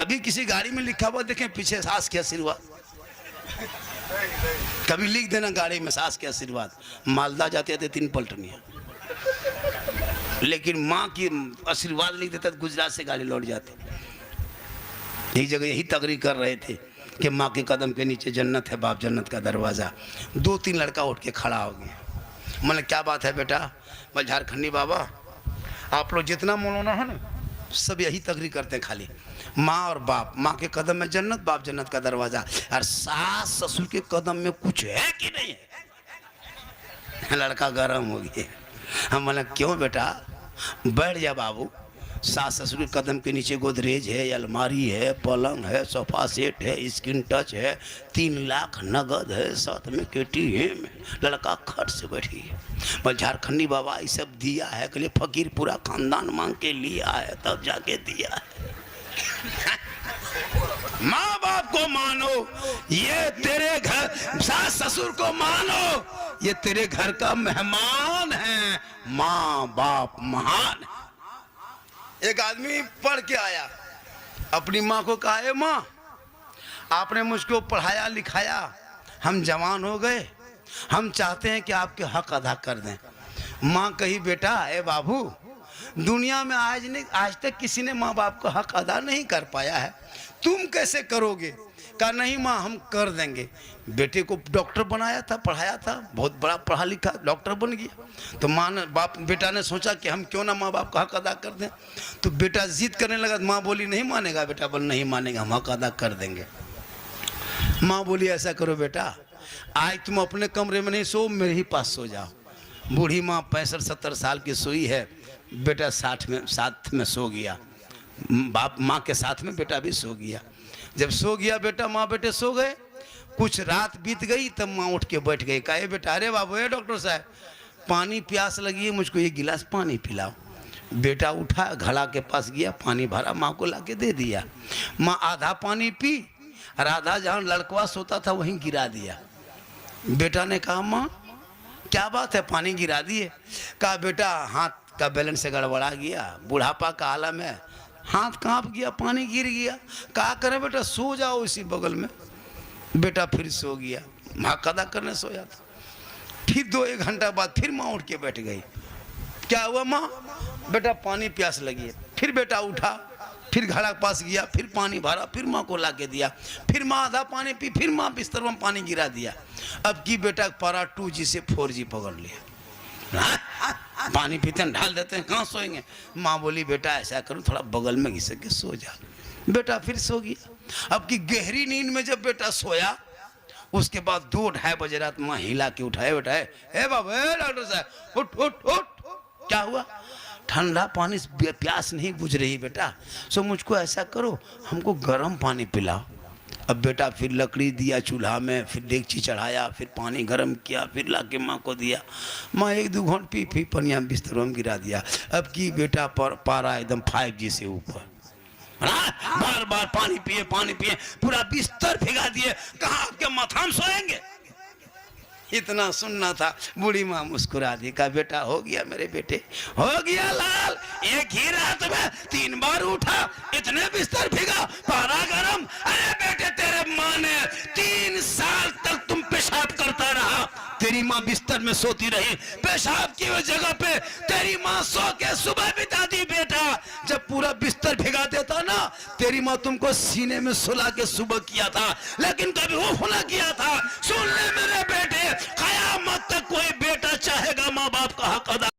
अभी किसी गाड़ी में लिखा हुआ देखें पीछे सास के आशीर्वाद, कभी लिख देना गाड़ी में सास के आशीर्वाद। मालदा जाते थे 3 पलटनियाँ, लेकिन माँ की आशीर्वाद लिख देता तो गुजरात से गाड़ी लौट जाती। एक जगह यही तकरीर कर रहे थे कि माँ के कदम के नीचे जन्नत है, बाप जन्नत का दरवाज़ा। 2-3 लड़का उठ के खड़ा हो गया। मैंने क्या बात है बेटा? मैं झारखंडी बाबा, आप लोग जितना मौलाना है ना सब यही तकरीर करते हैं खाली, माँ और बाप, माँ के कदम में जन्नत, बाप जन्नत का दरवाज़ा, और सास ससुर के कदम में कुछ है कि नहीं है? लड़का गर्म हो गया। हम बोले क्यों बेटा? बैठ जा बाबू, सास ससुर के कदम के नीचे गोदरेज है, अलमारी है, पलंग है, सोफा सेट है, स्क्रीन टच है, 3 लाख नगद है, साथ में KTM। लड़का खट से बैठी है। बस झारखंडी बाबा ये सब दिया है के लिए फकीर पूरा खानदान मांग के लिया है तब जाके दिया है। माँ बाप को मानो, ये तेरे घर, सास ससुर को मानो, ये तेरे घर का मेहमान है। माँ बाप महान है। एक आदमी पढ़ के आया, अपनी माँ को कहा, ए माँ आपने मुझको पढ़ाया लिखाया, हम जवान हो गए, हम चाहते हैं कि आपके हक अदा कर दें। माँ कही बेटा ए बाबू, दुनिया में आज तक किसी ने माँ बाप का हक अदा नहीं कर पाया है, तुम कैसे करोगे? कहा नहीं माँ हम कर देंगे। बेटे को डॉक्टर बनाया था, पढ़ाया था, बहुत बड़ा पढ़ा लिखा डॉक्टर बन गया। तो माँ ने बेटा ने सोचा कि हम क्यों ना माँ बाप का हक अदा कर दें। तो बेटा जिद करने लगा, माँ बोली नहीं मानेगा बेटा, बोल नहीं मानेगा, हम हक अदा कर देंगे। माँ बोली ऐसा करो बेटा, आज तुम अपने कमरे में नहीं सो, मेरे ही पास सो जाओ। बूढ़ी माँ 65-70 साल की सोई है, बेटा 60 में साथ में सो गया, बाप माँ के साथ में बेटा भी सो गया। जब सो गया बेटा, माँ बेटे सो गए, कुछ रात बीत गई तब माँ उठ के बैठ गई। कहा बेटा, अरे बाबू ए डॉक्टर साहब पानी प्यास लगी है, मुझको 1 गिलास पानी पिलाओ। बेटा उठा, घड़ा के पास गया, पानी भरा, माँ को लाके दे दिया। माँ आधा पानी पी और आधा जहाँ लड़कवा सोता था वहीं गिरा दिया। बेटा ने कहा माँ क्या बात है, पानी गिरा दिए? कहा बेटा हाथ का बैलेंस से गड़बड़ा गया, बुढ़ापा का आलम है, हाथ कांप गया, पानी गिर गया। क्या करें बेटा, सो जाओ इसी बगल में। बेटा फिर सो गया, माँ कदा करने सोया था। फिर 2-1 घंटा बाद फिर माँ उठ के बैठ गई। क्या हुआ माँ? बेटा पानी प्यास लगी है। फिर बेटा उठा, फिर घड़ा के पास गया, फिर पानी भरा, फिर माँ को ला के दिया। फिर माँ आधा पानी पी, फिर माँ बिस्तर में पानी गिरा दिया। अब की बेटा पारा 2G से 4G पकड़ लिया। पानी पीते हैं, ढाल देते हैं, कहाँ सोएंगे? माँ बोली बेटा ऐसा करो, थोड़ा बगल में घिसक के सो जा। बेटा फिर सो गया। अब की गहरी नींद में जब बेटा सोया, उसके बाद 2-2:30 बजे रात माँ हिला के उठाए, बेटा ए बाबू ए डॉक्टर साहब उठ उठ उठ। क्या हुआ? ठंडा पानी से प्यास नहीं बुझ रही बेटा, सो मुझको ऐसा करो हमको गर्म पानी पिलाओ। अब बेटा फिर लकड़ी दिया चूल्हा में, फिर डेगची चढ़ाया, फिर पानी गर्म किया, फिर लाके माँ को दिया। माँ 1-2 घंटे पी, फिर पनिया बिस्तरों में गिरा दिया। अब की बेटा पारा एकदम 5G से ऊपर, बार बार पानी पिए, पूरा बिस्तर भिगा दिए। कहाँ आपके माथा में सोएंगे? इतना सुनना था। बूढ़ी माँ मुस्कुरा दी, कहा बेटा हो गया मेरे बेटे, हो गया लाल, एक ही रात में 3 बार उठा, इतने बिस्तर भिगा, पारा गरम। अरे बेटे तेरे माँ ने 3 साल तक तुम पेशाब करता रहा, तेरी माँ बिस्तर में सोती रही, पेशाब की जगह पे तेरी माँ सो के सुबह बिता दी। बेटा जब पूरा बिस्तर भिगा देता ना, तेरी माँ तुमको सीने में सुला के सुबह किया था, लेकिन कभी वो ना किया था। सुन ले मेरे बेटे, कयामत तक कोई बेटा चाहेगा माँ बाप का हक अदा